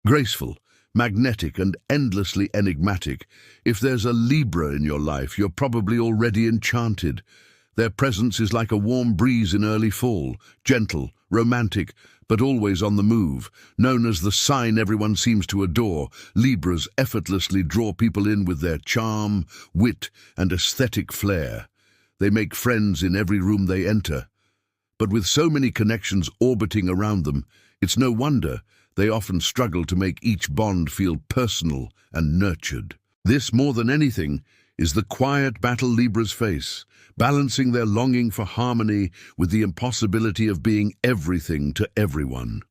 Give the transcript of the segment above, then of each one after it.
Graceful, magnetic, and endlessly enigmatic. If there's a Libra in your life, you're probably already enchanted. Their presence is like a warm breeze in early fall, gentle, romantic, but always on the move. Known as the sign everyone seems to adore, Libras effortlessly draw people in with their charm, wit, and aesthetic flair. They make friends in every room they enter. But with so many connections orbiting around them, it's no wonder they often struggle to make each bond feel personal and nurtured. This, more than anything, is the quiet battle Libras face, balancing their longing for harmony with the impossibility of being everything to everyone.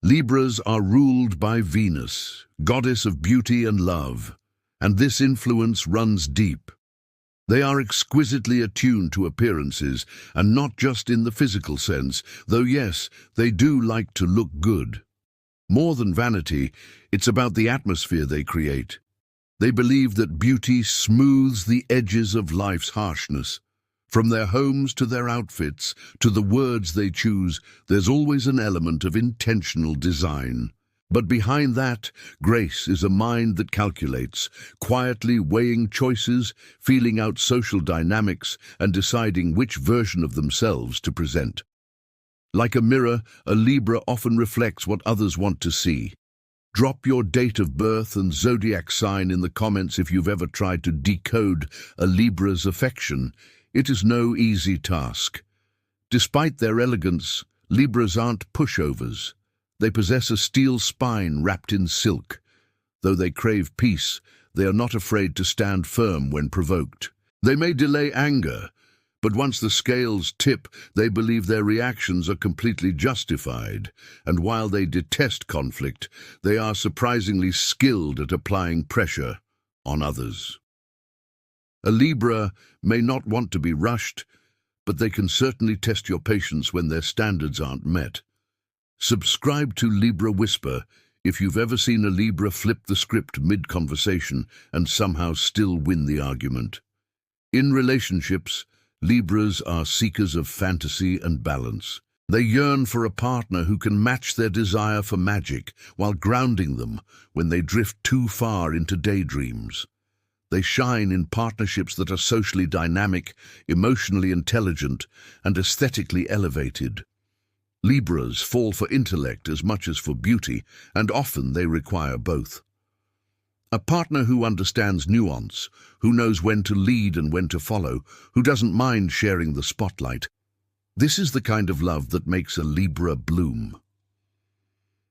Libras are ruled by Venus, goddess of beauty and love, and this influence runs deep. They are exquisitely attuned to appearances, and not just in the physical sense, though yes, they do like to look good. More than vanity, it's about the atmosphere they create. They believe that beauty smooths the edges of life's harshness. From their homes to their outfits, to the words they choose, there's always an element of intentional design. But behind that, grace is a mind that calculates, quietly weighing choices, feeling out social dynamics, and deciding which version of themselves to present. Like a mirror, a Libra often reflects what others want to see. Drop your date of birth and zodiac sign in the comments if you've ever tried to decode a Libra's affection. It is no easy task. Despite their elegance, Libras aren't pushovers. They possess a steel spine wrapped in silk. Though they crave peace, they are not afraid to stand firm when provoked. They may delay anger, but once the scales tip, they believe their reactions are completely justified, and while they detest conflict, they are surprisingly skilled at applying pressure on others. A Libra may not want to be rushed, but they can certainly test your patience when their standards aren't met. Subscribe to Libra Whisper if you've ever seen a Libra flip the script mid-conversation and somehow still win the argument. In relationships, Libras are seekers of fantasy and balance. They yearn for a partner who can match their desire for magic while grounding them when they drift too far into daydreams. They shine in partnerships that are socially dynamic, emotionally intelligent, and aesthetically elevated. Libras fall for intellect as much as for beauty, and often they require both. A partner who understands nuance, who knows when to lead and when to follow, who doesn't mind sharing the spotlight. This is the kind of love that makes a Libra bloom.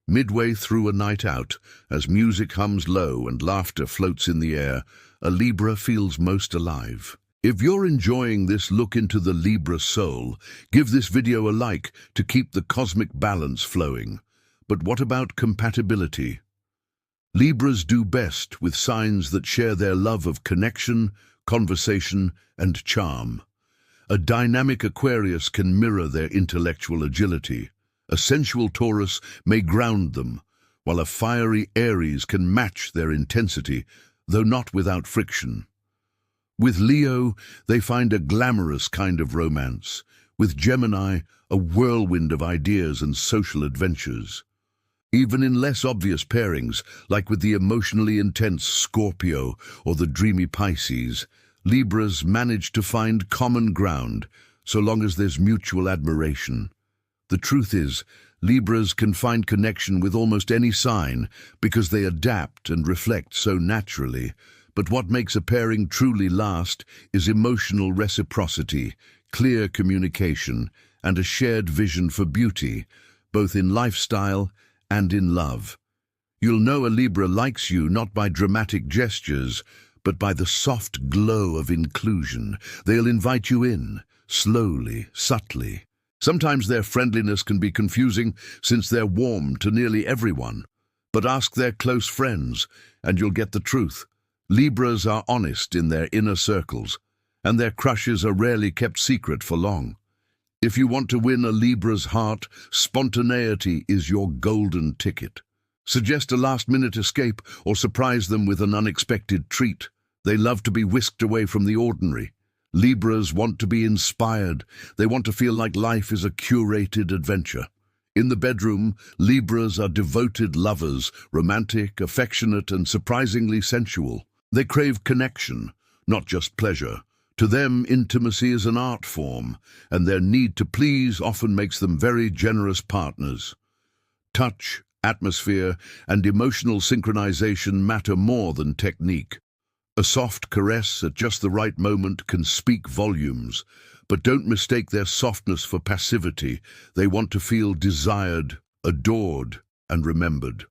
Midway through a night out, as music hums low and laughter floats in the air, a Libra feels most alive. If you're enjoying this look into the Libra soul, give this video a like to keep the cosmic balance flowing. But what about compatibility? Libras do best with signs that share their love of connection, conversation, and charm. A dynamic Aquarius can mirror their intellectual agility. A sensual Taurus may ground them, while a fiery Aries can match their intensity, though not without friction. With Leo, they find a glamorous kind of romance. With Gemini, a whirlwind of ideas and social adventures. Even in less obvious pairings, like with the emotionally intense Scorpio or the dreamy Pisces, Libras manage to find common ground, so long as there's mutual admiration. The truth is, Libras can find connection with almost any sign because they adapt and reflect so naturally. But what makes a pairing truly last is emotional reciprocity, clear communication, and a shared vision for beauty, both in lifestyle and in love. You'll know a Libra likes you not by dramatic gestures, but by the soft glow of inclusion. They'll invite you in, slowly, subtly. Sometimes their friendliness can be confusing since they're warm to nearly everyone. But ask their close friends, and you'll get the truth. Libras are honest in their inner circles, and their crushes are rarely kept secret for long. If you want to win a Libra's heart, spontaneity is your golden ticket. Suggest a last-minute escape or surprise them with an unexpected treat. They love to be whisked away from the ordinary. Libras want to be inspired. They want to feel like life is a curated adventure. In the bedroom, Libras are devoted lovers, romantic, affectionate, and surprisingly sensual. They crave connection, not just pleasure. To them, intimacy is an art form, and their need to please often makes them very generous partners. Touch, atmosphere, and emotional synchronization matter more than technique. A soft caress at just the right moment can speak volumes, but don't mistake their softness for passivity. They want to feel desired, adored, and remembered.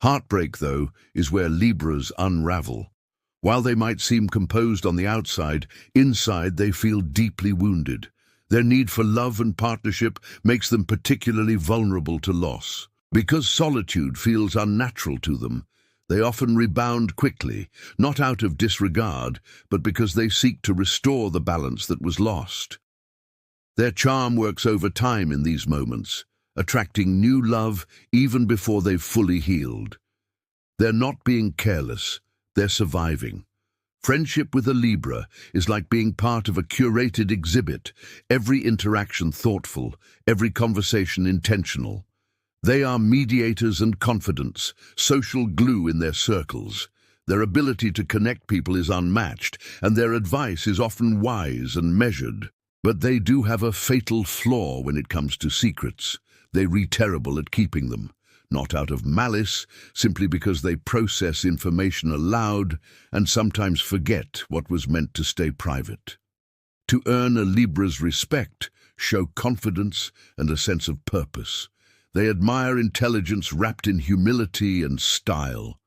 Heartbreak, though, is where Libras unravel. While they might seem composed on the outside, inside they feel deeply wounded. Their need for love and partnership makes them particularly vulnerable to loss. Because solitude feels unnatural to them, they often rebound quickly, not out of disregard, but because they seek to restore the balance that was lost. Their charm works over time in these moments, attracting new love even before they've fully healed. They're not being careless, they're surviving. Friendship with a Libra is like being part of a curated exhibit, every interaction thoughtful, every conversation intentional. They are mediators and confidants, social glue in their circles. Their ability to connect people is unmatched, and their advice is often wise and measured. But they do have a fatal flaw when it comes to secrets. They are terrible at keeping them, not out of malice, simply because they process information aloud and sometimes forget what was meant to stay private. To earn a Libra's respect, show confidence and a sense of purpose. They admire intelligence wrapped in humility and style.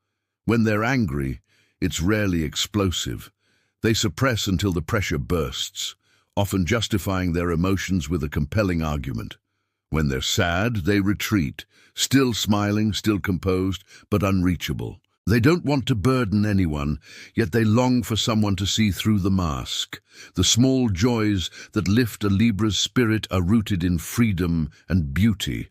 When they're angry, it's rarely explosive. They suppress until the pressure bursts, often justifying their emotions with a compelling argument. When they're sad, they retreat, still smiling, still composed, but unreachable. They don't want to burden anyone, yet they long for someone to see through the mask. The small joys that lift a Libra's spirit are rooted in freedom and beauty.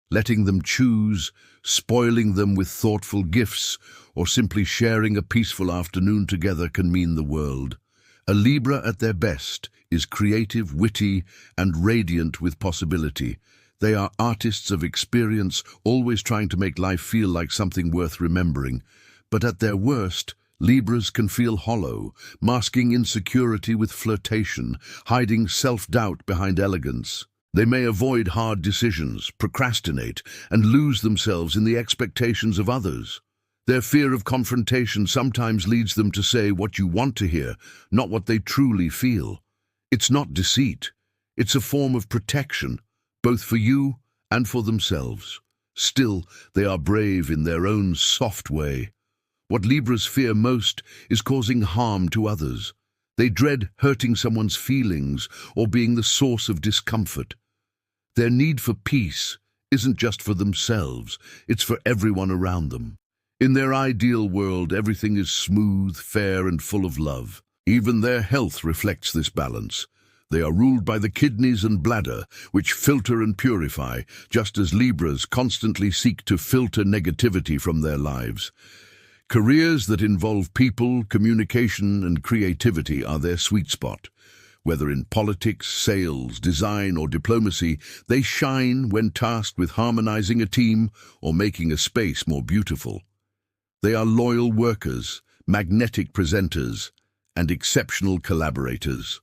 Letting them choose, spoiling them with thoughtful gifts, or simply sharing a peaceful afternoon together can mean the world. A Libra at their best is creative, witty, and radiant with possibility. They are artists of experience, always trying to make life feel like something worth remembering. But at their worst, Libras can feel hollow, masking insecurity with flirtation, hiding self-doubt behind elegance. They may avoid hard decisions, procrastinate, and lose themselves in the expectations of others. Their fear of confrontation sometimes leads them to say what you want to hear, not what they truly feel. It's not deceit. It's a form of protection, both for you and for themselves. Still, they are brave in their own soft way. What Libras fear most is causing harm to others. They dread hurting someone's feelings or being the source of discomfort. Their need for peace isn't just for themselves, it's for everyone around them. In their ideal world, everything is smooth, fair, and full of love. Even their health reflects this balance. They are ruled by the kidneys and bladder, which filter and purify, just as Libras constantly seek to filter negativity from their lives. Careers that involve people, communication, and creativity are their sweet spot. Whether in politics, sales, design, or diplomacy, they shine when tasked with harmonizing a team or making a space more beautiful. They are loyal workers, magnetic presenters, and exceptional collaborators.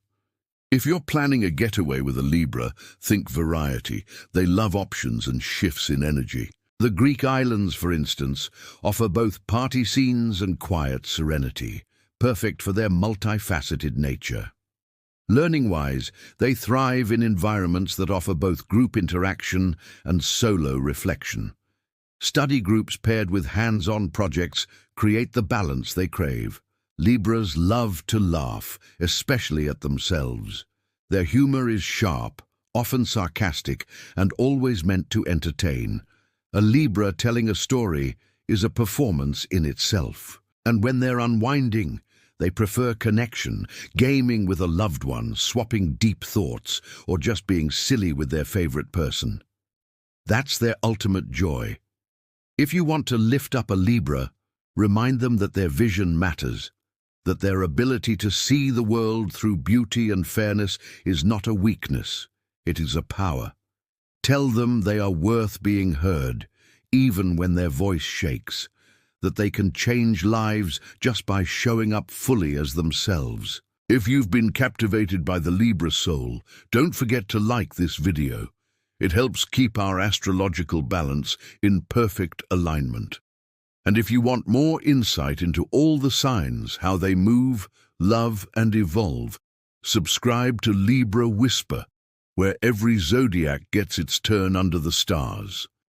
If you're planning a getaway with a Libra, think variety. They love options and shifts in energy. The Greek islands, for instance, offer both party scenes and quiet serenity, perfect for their multifaceted nature. Learning-wise, they thrive in environments that offer both group interaction and solo reflection. Study groups paired with hands-on projects create the balance they crave. Libras love to laugh, especially at themselves. Their humor is sharp, often sarcastic, and always meant to entertain. A Libra telling a story is a performance in itself. And when they're unwinding, they prefer connection, gaming with a loved one, swapping deep thoughts, or just being silly with their favorite person. That's their ultimate joy. If you want to lift up a Libra, remind them that their vision matters, that their ability to see the world through beauty and fairness is not a weakness, it is a power. Tell them they are worth being heard, even when their voice shakes, that they can change lives just by showing up fully as themselves. If you've been captivated by the Libra soul, don't forget to like this video. It helps keep our astrological balance in perfect alignment. And if you want more insight into all the signs, how they move, love, and evolve, subscribe to Libra Whisper, where every zodiac gets its turn under the stars.